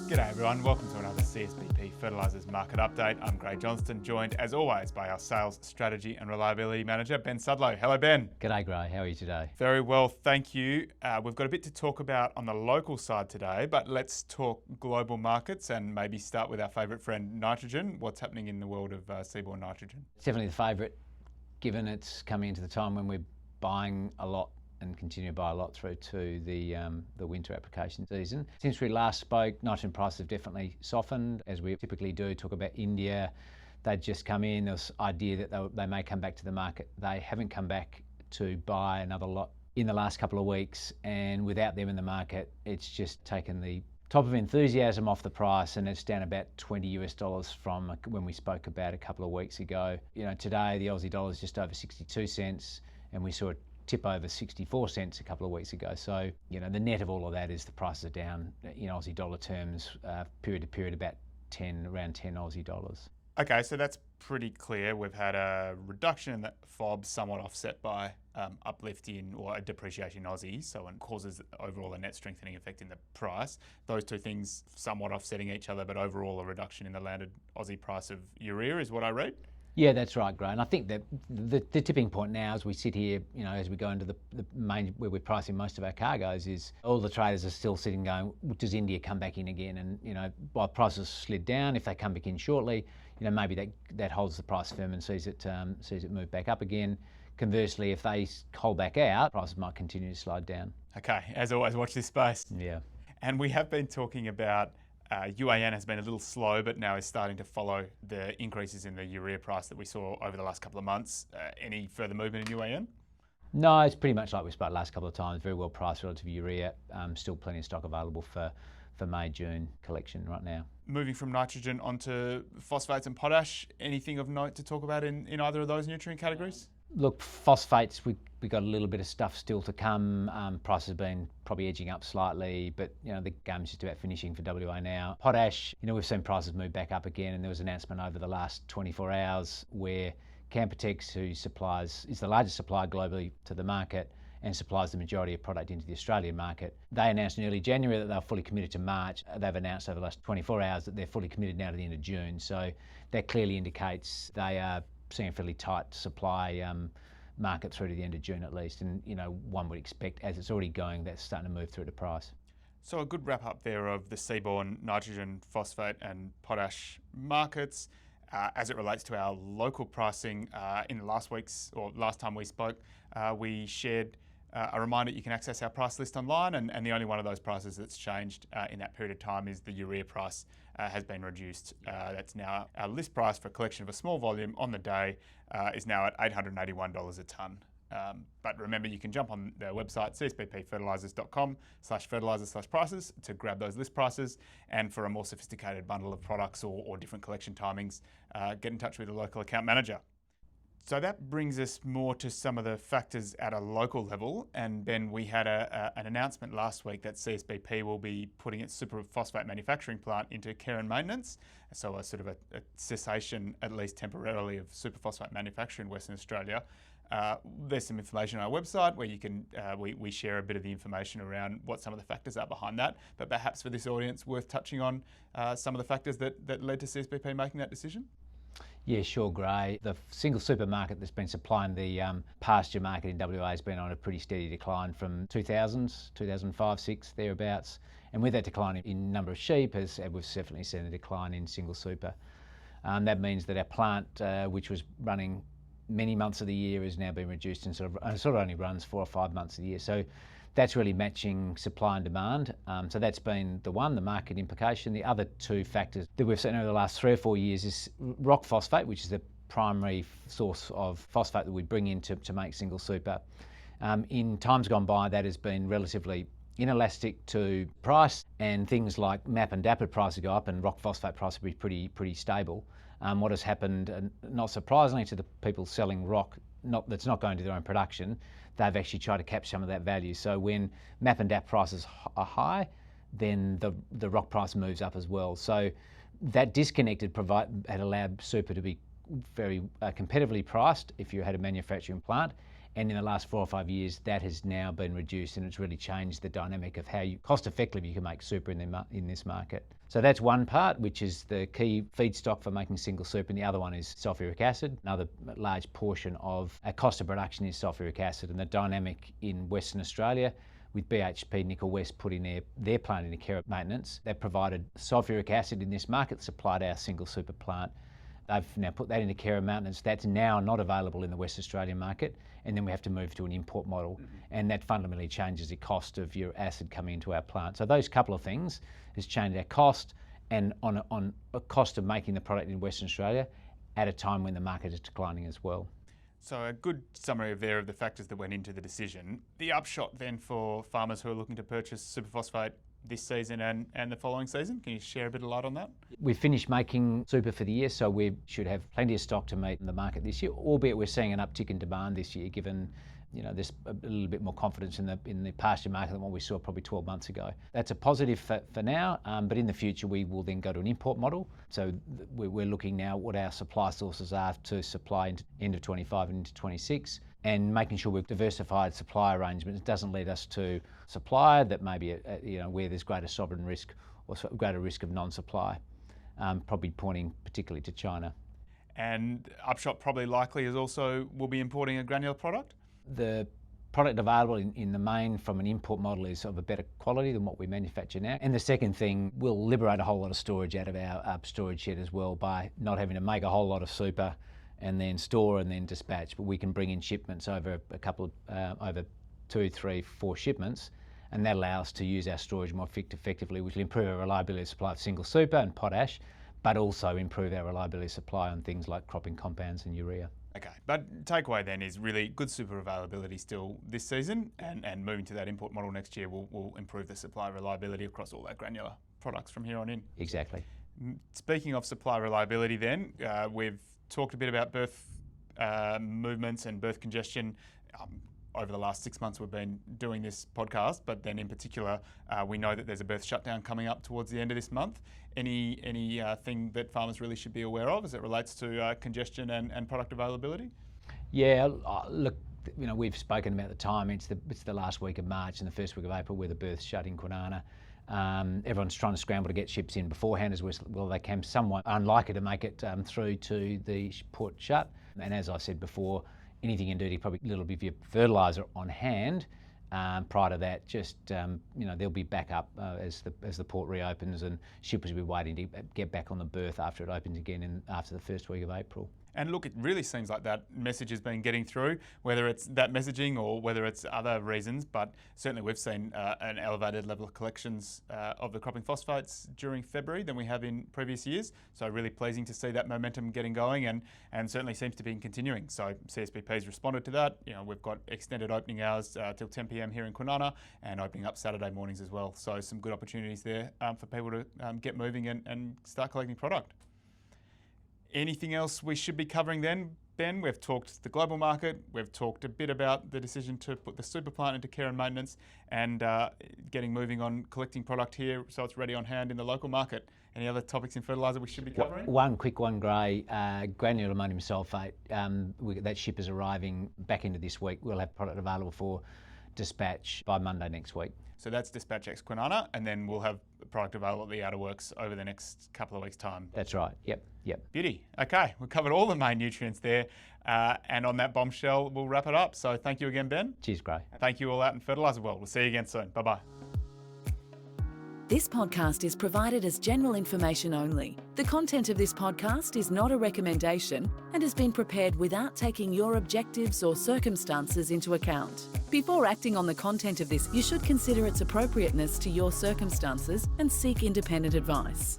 G'day everyone, welcome to another CSBP Fertilisers Market Update. I'm Gray Johnston, joined as always by our Sales Strategy and Reliability Manager, Ben Sudlow. Hello Ben. G'day Gray, how are you today? Very well, thank you. We've got a bit to talk about on the local side today, but let's talk global markets and maybe start with our favourite friend, nitrogen. What's happening in the world of seaborne nitrogen? It's definitely the favourite, given it's coming into the time when we're buying a lot and continue to buy a lot through to the winter application season. Since we last spoke, nitrogen prices have definitely softened, as we typically do. Talk about India, they'd just come in. There was idea that they may come back to the market. They haven't come back to buy another lot in the last couple of weeks, and without them in the market, it's just taken the top of enthusiasm off the price, and it's down about $20 from when we spoke about a couple of weeks ago. You know, today the Aussie dollar is just over 62 cents, and we saw it tip over 64 cents a couple of weeks ago. So, you know, the net of all of that is the prices are down in Aussie dollar terms, period to period, about around 10 Aussie dollars. Okay, so that's pretty clear. We've had a reduction in the FOB, somewhat offset by uplift in or a depreciation in Aussie, so it causes overall a net strengthening effect in the price. Those two things somewhat offsetting each other, but overall a reduction in the landed Aussie price of urea is what I read. Yeah, that's right, Gray. And I think that the tipping point now, as we sit here, you know, as we go into the main, where we're pricing most of our cargoes, is all the traders are still sitting going, does India come back in again? And, you know, while prices slid down, if they come back in shortly, you know, maybe that holds the price firm and sees it move back up again. Conversely, if they hold back out, prices might continue to slide down. Okay, as always, watch this space. Yeah. And we have been talking about UAN has been a little slow, but now is starting to follow the increases in the urea price that we saw over the last couple of months. Any further movement in UAN? No, it's pretty much like we spoke last couple of times. Very well priced relative to urea. Still plenty of stock available for May, June collection right now. Moving from nitrogen onto phosphates and potash, anything of note to talk about in either of those nutrient categories? Look, phosphates, we got a little bit of stuff still to come. Prices have been probably edging up slightly, but you know the game's just about finishing for WA now. Potash, you know, we've seen prices move back up again, and there was an announcement over the last 24 hours where Canpotex, who is the largest supplier globally to the market and supplies the majority of product into the Australian market. They announced in early January that they were fully committed to March. They've announced over the last 24 hours that they're fully committed now to the end of June. So that clearly indicates they are seeing a fairly tight supply market through to the end of June at least. And, you know, one would expect, as it's already going, that's starting to move through to price. So a good wrap up there of the seaborne nitrogen, phosphate and potash markets. As it relates to our local pricing, in the last time we spoke, we shared a reminder you can access our price list online, and the only one of those prices that's changed in that period of time is the urea price has been reduced. That's now our list price for a collection of a small volume on the day is now at $881 a tonne. But remember, you can jump on the website csbpfertilisers.com/fertiliser/prices to grab those list prices, and for a more sophisticated bundle of products or different collection timings, get in touch with a local account manager. So that brings us more to some of the factors at a local level. And Ben, we had an announcement last week that CSBP will be putting its superphosphate manufacturing plant into care and maintenance. So a sort of a cessation, at least temporarily, of superphosphate manufacturing in Western Australia. There's some information on our website where you can we share a bit of the information around what some of the factors are behind that. But perhaps for this audience, worth touching on some of the factors that led to CSBP making that decision. Yeah, sure, Gray. The single supermarket that's been supplying the pasture market in WA has been on a pretty steady decline from 2005, 6, thereabouts. And with that decline in number of sheep, we've definitely seen a decline in single super. That means that our plant, which was running many months of the year, has now been reduced and sort of only runs 4 or 5 months of the year. So that's really matching supply and demand. So that's been the market implication. The other two factors that we've seen over the last 3 or 4 years is rock phosphate, which is the primary source of phosphate that we bring in to make single super. In times gone by, that has been relatively inelastic to price, and things like MAP and DAP prices go up and rock phosphate price will be pretty stable. What has happened, not surprisingly to the people selling rock, that's not going to their own production, they've actually tried to capture some of that value. So when MAP and DAP prices are high, then the rock price moves up as well. So that disconnect had allowed super to be very competitively priced if you had a manufacturing plant, And in the last 4 or 5 years, that has now been reduced, and it's really changed the dynamic of how cost effectively you can make super in this market. So that's one part, which is the key feedstock for making single super, and the other one is sulfuric acid. Another large portion of our cost of production is sulfuric acid, and the dynamic in Western Australia with BHP Nickel West putting their plant into care of maintenance, they provided sulfuric acid in this market, supplied our single super plant. They've now put that into care of maintenance. That's now not available in the West Australian market, and then we have to move to an import model, and that fundamentally changes the cost of your acid coming into our plant. So those couple of things has changed our cost, and on a cost of making the product in Western Australia at a time when the market is declining as well. So a good summary of the factors that went into the decision. The upshot then for farmers who are looking to purchase superphosphate this season and the following season, can you share a bit of light on that? We've finished making super for the year, so we should have plenty of stock to meet the market this year, albeit we're seeing an uptick in demand this year, given there's a little bit more confidence in the pasture market than what we saw probably 12 months ago. That's a positive for now, but in the future we will then go to an import model. So we're looking now what our supply sources are to supply into end of 25 and into 26, and making sure we've diversified supply arrangements. It doesn't lead us to supply that maybe where there's greater sovereign risk or greater risk of non-supply, probably pointing particularly to China. And Upshot probably likely is also will be importing a granular product? The product available in the main from an import model is of a better quality than what we manufacture now. And the second thing, we'll liberate a whole lot of storage out of our storage shed as well by not having to make a whole lot of super and then store and then dispatch, but we can bring in shipments over a couple of, over 2, 3, 4 shipments, and that allows us to use our storage more effectively, which will improve our reliability of supply of single super and potash, but also improve our reliability of supply on things like cropping compounds and urea. Okay, but takeaway then is really good super availability still this season, and moving to that import model next year will improve the supply reliability across all our granular products from here on in. Exactly. Speaking of supply reliability then, we've talked a bit about birth movements and birth congestion. Over the last 6 months we've been doing this podcast, but then in particular we know that there's a birth shutdown coming up towards the end of this month. Any thing that farmers really should be aware of as it relates to congestion and product availability? Yeah, look, we've spoken about the time. It's the last week of March and the first week of April where the births shut in Kwinana. Everyone's trying to scramble to get ships in beforehand as well they can. Somewhat unlikely to make it through to the port shut. And as I said before, anything you can do to probably a little bit of your fertiliser on hand prior to that, just they'll be back up as the port reopens, and shippers will be waiting to get back on the berth after it opens again after the first week of April. And look, it really seems like that message has been getting through, whether it's that messaging or whether it's other reasons, but certainly we've seen an elevated level of collections of the cropping phosphates during February than we have in previous years. So really pleasing to see that momentum getting going, and certainly seems to be continuing. So CSBP's responded to that. We've got extended opening hours till 10 p.m. here in Kwinana, and opening up Saturday mornings as well. So some good opportunities there for people to get moving and start collecting product. Anything else we should be covering then, Ben? We've talked the global market, we've talked a bit about the decision to put the super plant into care and maintenance, and getting moving on collecting product here so it's ready on hand in the local market. Any other topics in fertiliser we should be covering? One quick one, Gray. Granular ammonium sulphate, that ship is arriving back into this week. We'll have product available for dispatch by Monday next week. So that's Dispatch X Kwinana, and then we'll have product available at the Outer Works over the next couple of weeks' time. That's right, yep. Beauty. Okay, we've covered all the main nutrients there, and on that bombshell, we'll wrap it up. So thank you again, Ben. Cheers, Gray. Thank you all out in Fertiliser World. We'll see you again soon. Bye-bye. This podcast is provided as general information only. The content of this podcast is not a recommendation and has been prepared without taking your objectives or circumstances into account. Before acting on the content of this, you should consider its appropriateness to your circumstances and seek independent advice.